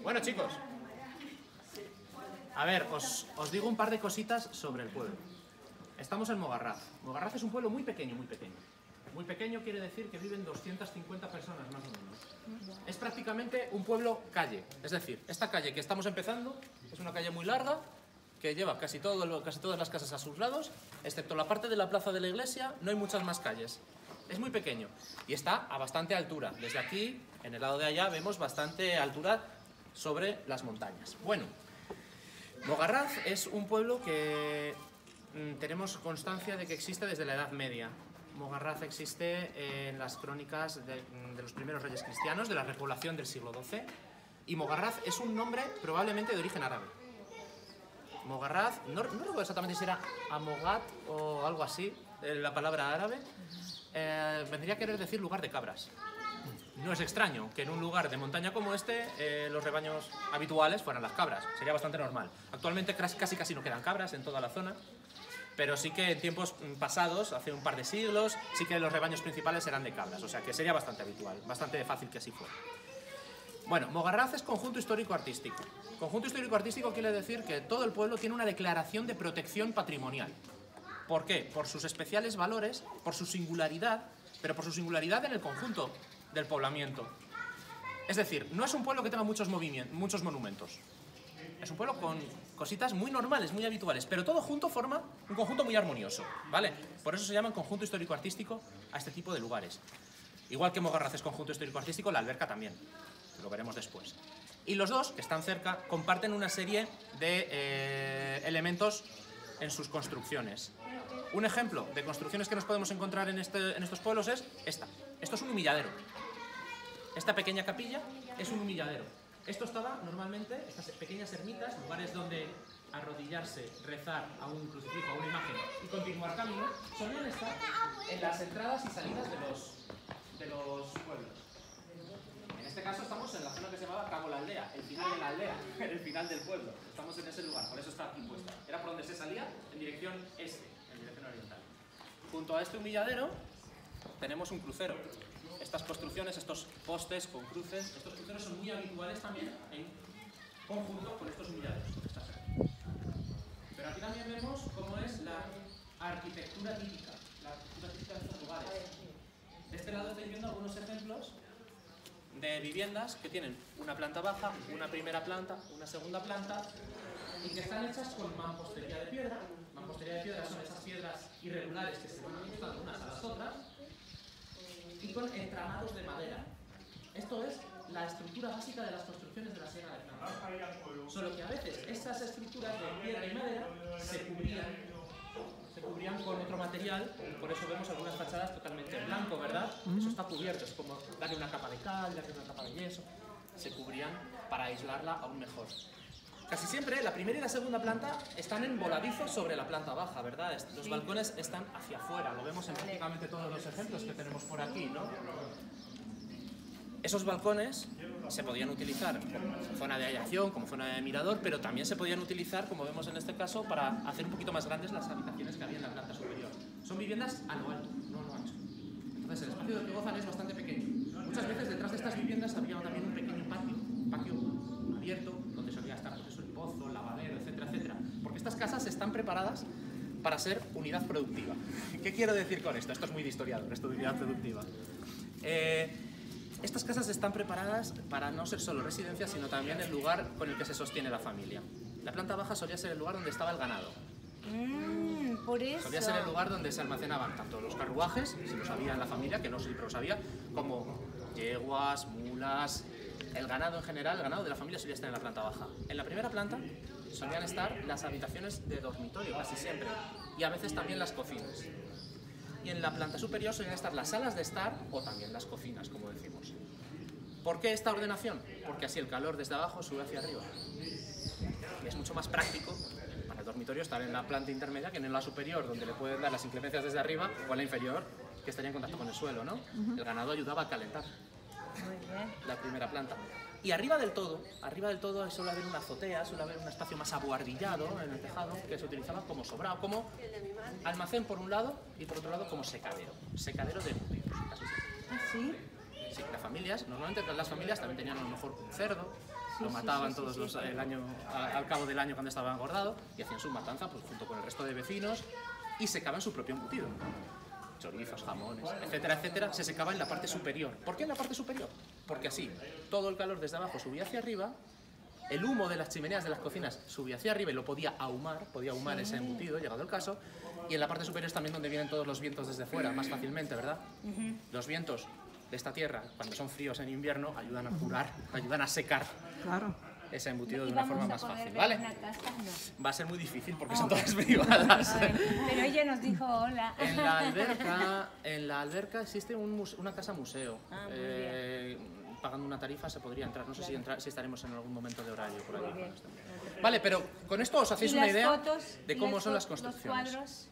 Bueno, chicos, a ver, os digo un par de cositas sobre el pueblo. Estamos en Mogarraz. Mogarraz es un pueblo muy pequeño, muy pequeño. Muy pequeño quiere decir que viven 250 personas más o menos. Es prácticamente un pueblo calle. Es decir, esta calle que estamos empezando es una calle muy larga que lleva casi todas las casas a sus lados, excepto la parte de la plaza de la iglesia, no hay muchas más calles. Es muy pequeño y está a bastante altura. Desde aquí, en el lado de allá, vemos bastante altura sobre las montañas. Bueno, Mogarraz es un pueblo que tenemos constancia de que existe desde la Edad Media. Mogarraz existe en las crónicas de los primeros reyes cristianos, de la repoblación del siglo XII, y Mogarraz es un nombre probablemente de origen árabe. Mogarraz, no recuerdo exactamente si era Amogat o algo así, la palabra árabe, vendría a querer decir lugar de cabras. No es extraño que en un lugar de montaña como este los rebaños habituales fueran las cabras, sería bastante normal. Actualmente casi no quedan cabras en toda la zona, pero sí que en tiempos pasados, hace un par de siglos, sí que los rebaños principales eran de cabras, o sea que sería bastante habitual, bastante fácil que así fuera. Bueno, Mogarraz es conjunto histórico-artístico. Conjunto histórico-artístico quiere decir que todo el pueblo tiene una declaración de protección patrimonial. ¿Por qué? Por sus especiales valores, por su singularidad, pero por su singularidad en el conjunto del poblamiento. Es decir, no es un pueblo que tenga muchos monumentos. Es un pueblo con cositas muy normales, muy habituales, pero todo junto forma un conjunto muy armonioso, ¿vale? Por eso se llama conjunto histórico-artístico a este tipo de lugares. Igual que Mogarraz es conjunto histórico-artístico, la Alberca también. Lo veremos después. Y los dos, que están cerca, comparten una serie de elementos en sus construcciones. Un ejemplo de construcciones que nos podemos encontrar en estos pueblos es esta. Esto es un humilladero. Esta pequeña capilla es un humilladero. Esto estaba normalmente, estas pequeñas ermitas, lugares donde arrodillarse, rezar a un crucifijo, a una imagen y continuar camino, solían estar en las entradas y salidas de los pueblos. En este caso estamos en la zona que se llamaba Cabo la Aldea, el final de la aldea, el final del pueblo. Estamos en ese lugar, por eso está aquí puesta. Era por donde se salía en dirección este, en dirección oriental. Junto a este humilladero tenemos un crucero. Estas construcciones, estos postes con cruces, estos cruceros son muy habituales también en conjunto con estos humilladeros. Pero aquí también vemos cómo es la arquitectura típica, de estos lugares. De este lado estáis viendo algunos ejemplos de viviendas que tienen una planta baja, una primera planta, una segunda planta y que están hechas con mampostería de piedra. Mampostería de piedra son esas piedras irregulares que se van ajustando unas a las otras y con entramados de madera. Esto es la estructura básica de las construcciones de la Sierra de Francia. Solo que a veces estas estructuras de piedra y madera se cubrían con otro material, y por eso vemos algunas fachadas totalmente en blanco, ¿verdad? Eso está cubierto, es como darle una capa de cal, darle una capa de yeso. Se cubrían para aislarla aún mejor. Casi siempre la primera y la segunda planta están en voladizos sobre la planta baja, ¿verdad? Los balcones están hacia afuera, lo vemos en prácticamente todos los ejemplos que tenemos por aquí, ¿no? Esos balcones se podían utilizar como zona de aireación, como zona de mirador, pero también se podían utilizar, como vemos en este caso, para hacer un poquito más grandes las habitaciones que había en la planta superior. Son viviendas a lo alto, no a lo ancho. Entonces el espacio del que gozan es bastante pequeño. Muchas veces detrás de estas viviendas había también un pequeño patio abierto, donde solía estar pues eso, el pozo, el lavadero, etcétera, etcétera. Porque estas casas están preparadas para ser unidad productiva. ¿Qué quiero decir con esto? Esto es muy de historiador, esto de unidad productiva. Estas casas están preparadas para no ser solo residencia, sino también el lugar con el que se sostiene la familia. La planta baja solía ser el lugar donde estaba el ganado. Por eso. Solía ser el lugar donde se almacenaban tanto los carruajes, si los había en la familia, que no siempre los había, como yeguas, mulas, el ganado en general, el ganado de la familia solía estar en la planta baja. En la primera planta solían estar las habitaciones de dormitorio, casi siempre, y a veces también las cocinas. Y en la planta superior solían estar las salas de estar o también las cocinas, como decimos. ¿Por qué esta ordenación? Porque así el calor desde abajo sube hacia arriba. Y es mucho más práctico para el dormitorio estar en la planta intermedia que en la superior, donde le pueden dar las inclemencias desde arriba, o en la inferior, que estaría en contacto con el suelo, ¿no? El ganado ayudaba a calentar la primera planta. Y arriba del todo suele haber una azotea, suele haber un espacio más abuhardillado en el tejado que se utilizaba como sobrado, como almacén por un lado y por otro lado como secadero de embutidos, casi siempre. ¿Ah, sí? Sí, las familias, normalmente las familias también tenían a lo mejor un cerdo, lo mataban todos el año, al cabo del año cuando estaba engordado, y hacían su matanza pues, junto con el resto de vecinos y secaban su propio embutido. Chorizos, jamones, etcétera, etcétera, se secaba en la parte superior. ¿Por qué en la parte superior? Porque así todo el calor desde abajo subía hacia arriba, el humo de las chimeneas de las cocinas subía hacia arriba y lo podía ahumar ese embutido, llegado el caso, y en la parte superior es también donde vienen todos los vientos desde fuera, más fácilmente, ¿verdad? Los vientos de esta tierra, cuando son fríos en invierno, ayudan a curar, ayudan a secar ese embutido de una forma más fácil, ¿vale? Va a ser muy difícil porque son todas privadas. Pero ella nos dijo hola. En la alberca existe una casa museo. Pagando una tarifa se podría entrar. No sé si estaremos en algún momento de horario por allí. Vale, pero con esto os hacéis una idea de cómo son las construcciones.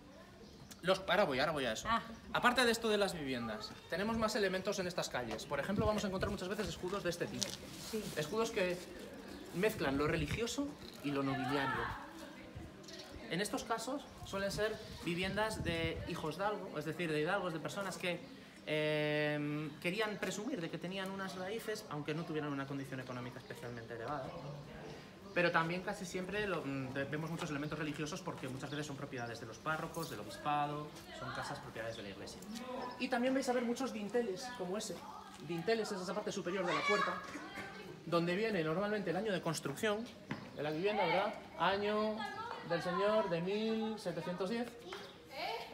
Ahora voy a eso. Aparte de esto de las viviendas, tenemos más elementos en estas calles. Por ejemplo, vamos a encontrar muchas veces escudos de este tipo. Escudos que mezclan lo religioso y lo nobiliario. En estos casos suelen ser viviendas de hijos de algo, es decir, de hidalgos, de personas que querían presumir de que tenían unas raíces, aunque no tuvieran una condición económica especialmente elevada. Pero también casi siempre vemos muchos elementos religiosos porque muchas veces son propiedades de los párrocos, del obispado, son casas propiedades de la iglesia. Y también vais a ver muchos dinteles como ese. Dinteles es esa parte superior de la puerta, donde viene normalmente el año de construcción de la vivienda, ¿verdad? Año del señor de 1710,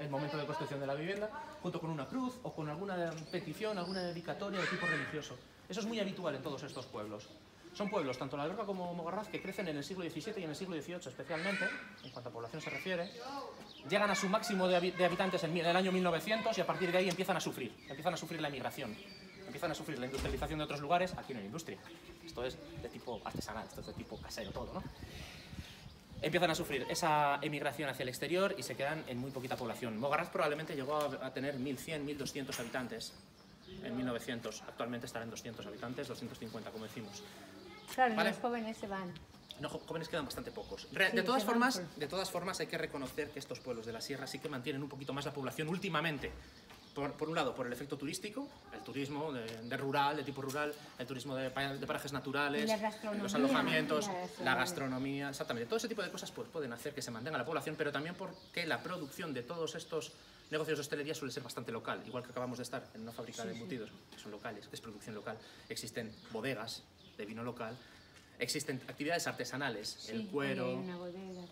el momento de construcción de la vivienda, junto con una cruz o con alguna petición, alguna dedicatoria de tipo religioso. Eso es muy habitual en todos estos pueblos. Son pueblos, tanto la Alberca como Mogarraz, que crecen en el siglo XVII y en el siglo XVIII especialmente, en cuanto a población se refiere. Llegan a su máximo de habitantes en el año 1900 y a partir de ahí empiezan a sufrir la emigración. Empiezan a sufrir la industrialización de otros lugares, aquí no hay industria. Esto es de tipo artesanal, esto es de tipo casero todo, ¿no? Empiezan a sufrir esa emigración hacia el exterior y se quedan en muy poquita población. Mogarraz probablemente llegó a tener 1100, 1200 habitantes en 1900. Actualmente estará en 200 habitantes, 250 como decimos. Claro, ¿vale? Los jóvenes se van. No, jóvenes quedan bastante pocos. De todas formas hay que reconocer que estos pueblos de la sierra sí que mantienen un poquito más la población últimamente. Por un lado, por el efecto turístico, el turismo de rural, de tipo rural, el turismo de parajes naturales, los alojamientos, la gastronomía, exactamente. Todo ese tipo de cosas pues, pueden hacer que se mantenga la población, pero también porque la producción de todos estos negocios de hostelería suele ser bastante local, igual que acabamos de estar en una fábrica de embutidos, que son locales, que es producción local. Existen bodegas de vino local, existen actividades artesanales, el cuero,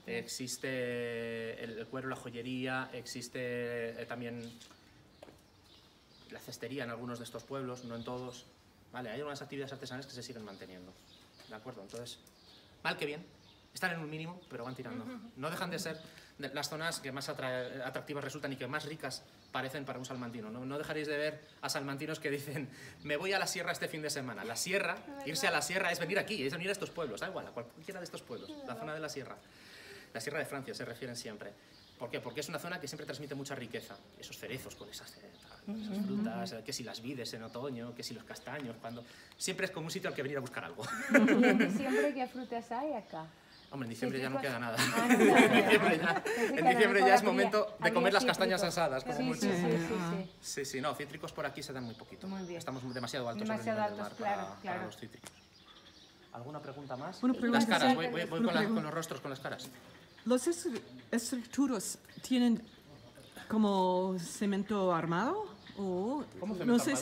existe el cuero, la joyería, existe también la cestería en algunos de estos pueblos, no en todos. Vale, hay algunas actividades artesanales que se siguen manteniendo. ¿De acuerdo? Entonces, mal que bien, están en un mínimo, pero van tirando. No dejan de ser las zonas que más atractivas resultan y que más ricas parecen para un salmantino. No dejaréis de ver a salmantinos que dicen, me voy a la sierra este fin de semana. La sierra, irse a la sierra es venir aquí, es venir a estos pueblos, da igual, a cualquiera de estos pueblos, la zona de la sierra. La sierra de Francia se refieren siempre. ¿Por qué? Porque es una zona que siempre transmite mucha riqueza. Esos cerezos con esas frutas, que si las vides en otoño, que si los castaños, siempre es como un sitio al que venir a buscar algo. ¿Y en diciembre qué frutas hay acá? Hombre, en diciembre ya no queda nada. En diciembre ya es momento de comer las castañas asadas, como mucho. Sí, no, cítricos por aquí se dan muy poquito. Estamos demasiado altos sobre el nivel del mar para los cítricos. ¿Alguna pregunta más? Las caras, voy con los rostros, con las caras. ¿Los estructuras tienen como cemento armado? O ¿Cómo cemento no sé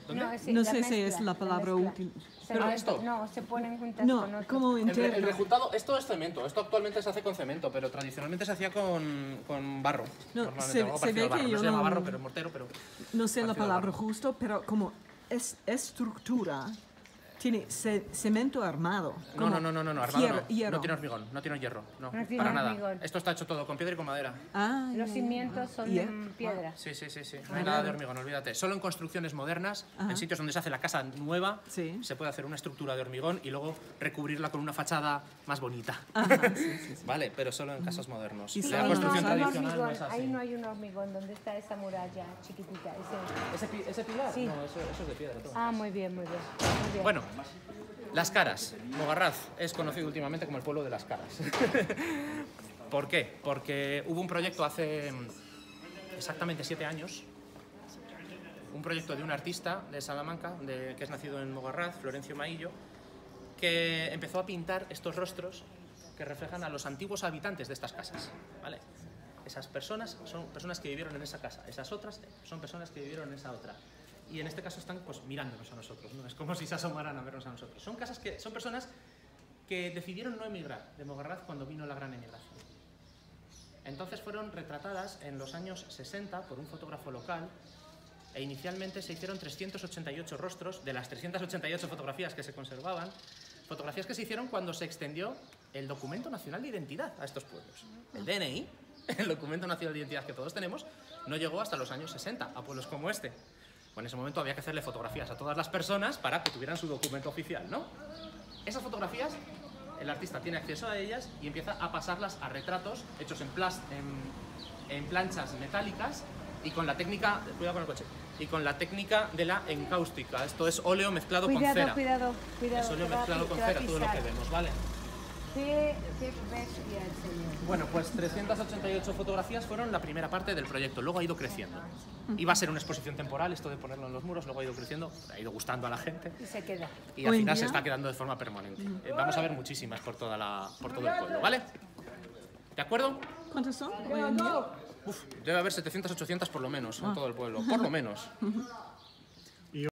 armado? No sé si es la palabra útil. ¿Pero esto? No, se ponen juntas No, con otros. como El interno. resultado, esto es cemento. Esto actualmente se hace con cemento, pero tradicionalmente se hacía con barro. No, Normalmente, algo se parecido ve al barro. que No yo se llama no- barro, pero mortero, pero... No sé la parecido al palabra barro. justo, pero como estructura tiene cemento armado. No, armado no. Hierro. No tiene hormigón, no tiene hierro. No, No tiene para nada. hormigón. Esto está hecho todo con piedra y con madera. Ah, Los cimientos son ¿Y de piedra. Sí. No hay nada de hormigón, olvídate. Solo en construcciones modernas, en sitios donde se hace la casa nueva, Sí. se puede hacer una estructura de hormigón y luego recubrirla con una fachada más bonita. sí. Vale, pero solo en casos modernos. Y La ahí construcción no hay tradicional no hormigón, es así. ahí no hay un hormigón. ¿Dónde está esa muralla chiquitita? ¿Ese pilar? Sí. No, eso es de piedra. todo. Ah, muy bien. Bueno, las caras. Mogarraz es conocido últimamente como el pueblo de las caras. ¿Por qué? Porque hubo un proyecto hace exactamente 7 años, un proyecto de un artista de Salamanca, que es nacido en Mogarraz, Florencio Maillo, que empezó a pintar estos rostros que reflejan a los antiguos habitantes de estas casas, ¿vale? Esas personas son personas que vivieron en esa casa, esas otras son personas que vivieron en esa otra. Y en este caso están pues mirándonos a nosotros, ¿no? Es como si se asomaran a vernos a nosotros. Son personas que decidieron no emigrar de Mogarraz cuando vino la gran emigración. Entonces fueron retratadas en los años 60 por un fotógrafo local e inicialmente se hicieron 388 rostros de las 388 fotografías que se conservaban, fotografías que se hicieron cuando se extendió el Documento Nacional de Identidad a estos pueblos. El DNI, el Documento Nacional de Identidad que todos tenemos, no llegó hasta los años 60 a pueblos como este. Pues en ese momento había que hacerle fotografías a todas las personas para que tuvieran su documento oficial, ¿no? Esas fotografías, el artista tiene acceso a ellas y empieza a pasarlas a retratos hechos en planchas metálicas y con la técnica, cuidado con el coche, y con la técnica de la encáustica. Esto es óleo mezclado con cera. Cuidado. Es óleo mezclado con cera, todo lo que vemos, ¿vale? Qué bestia el señor. Bueno, pues 388 fotografías fueron la primera parte del proyecto, luego ha ido creciendo. Iba a ser una exposición temporal, esto de ponerlo en los muros, luego ha ido creciendo, ha ido gustando a la gente Y se queda. y al Hoy en final día- se está quedando de forma permanente. Vamos a ver muchísimas por todo el pueblo, ¿vale? ¿De acuerdo? ¿Cuántos son hoy en día? Uf, debe haber 700, 800 por lo menos en todo el pueblo, por lo menos.